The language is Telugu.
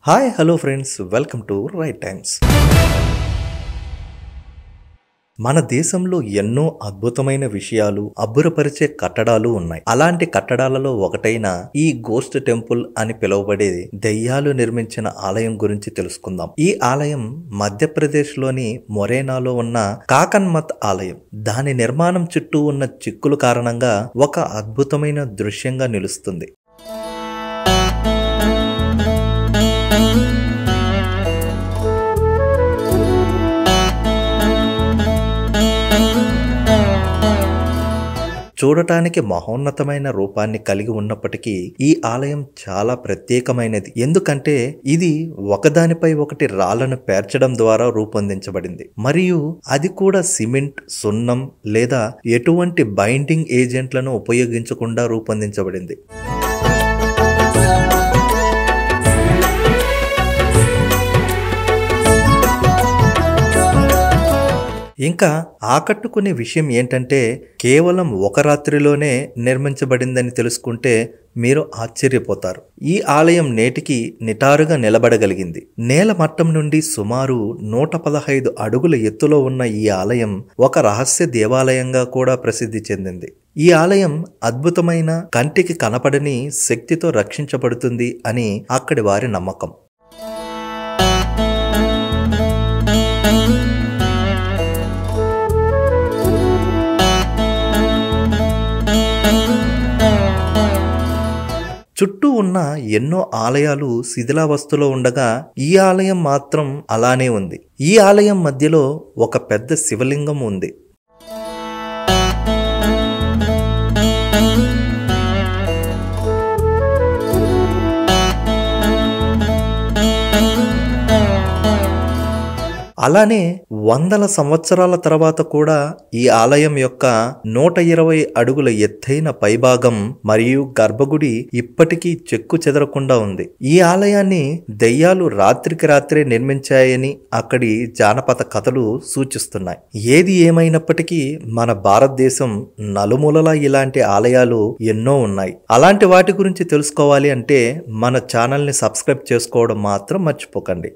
Hi, hello friends, welcome to Right Times. మన దేశంలో ఎన్నో అద్భుతమైన విషయాలు అబ్బురపరిచే కట్టడాలు ఉన్నాయి. అలాంటి కట్టడాలలో ఒకటైన ఈ గోస్ట్ టెంపుల్ అని పిలువబడే దెయ్యాలు నిర్మించిన ఆలయం గురించి తెలుసుకుందాం. ఈ ఆలయం మధ్యప్రదేశ్ లోని మొరేనాలో ఉన్న కాకన్మత్ ఆలయం. దాని నిర్మాణం చుట్టూ ఉన్న చిక్కుల కారణంగా ఒక అద్భుతమైన దృశ్యంగా నిలుస్తుంది. చూడటానికి మహోన్నతమైన రూపాన్ని కలిగి ఉన్నప్పటికీ ఈ ఆలయం చాలా ప్రత్యేకమైనది. ఎందుకంటే ఇది ఒకదానిపై ఒకటి రాళ్లను పేర్చడం ద్వారా రూపొందించబడింది. మరియు అది కూడా సిమెంట్, సున్నం లేదా ఎటువంటి బైండింగ్ ఏజెంట్లను ఉపయోగించకుండా రూపొందించబడింది. ఇంకా ఆకట్టుకునే విషయం ఏంటంటే కేవలం ఒక రాత్రిలోనే నిర్మించబడిందని తెలుసుకుంటే మీరు ఆశ్చర్యపోతారు. ఈ ఆలయం నేటికి నిటారుగా నిలబడగలిగింది. నేల మట్టం నుండి సుమారు 115 అడుగుల ఎత్తులో ఉన్న ఈ ఆలయం ఒక రహస్య దేవాలయంగా కూడా ప్రసిద్ధి చెందింది. ఈ ఆలయం అద్భుతమైన కంటికి కనపడని శక్తితో రక్షించబడుతుంది అని అక్కడి వారి నమ్మకం. చుట్టూ ఉన్న ఎన్నో ఆలయాలు శిథిలావస్థలో ఉండగా ఈ ఆలయం మాత్రం అలానే ఉంది. ఈ ఆలయం మధ్యలో ఒక పెద్ద శివలింగం ఉంది. అలానే వందల సంవత్సరాల తర్వాత కూడా ఈ ఆలయం యొక్క 120 అడుగుల ఎత్తైన పైభాగం మరియు గర్భగుడి ఇప్పటికీ చెక్కు చెదరకుండా ఉంది. ఈ ఆలయాన్ని దెయ్యాలు రాత్రికి రాత్రే నిర్మించాయని అక్కడి జానపద కథలు సూచిస్తున్నాయి. ఏది ఏమైనప్పటికీ మన భారతదేశం నలుమూలలా ఇలాంటి ఆలయాలు ఎన్నో ఉన్నాయి. అలాంటి వాటి గురించి తెలుసుకోవాలి అంటే మన ఛానల్ని సబ్స్క్రైబ్ చేసుకోవడం మాత్రం మర్చిపోకండి.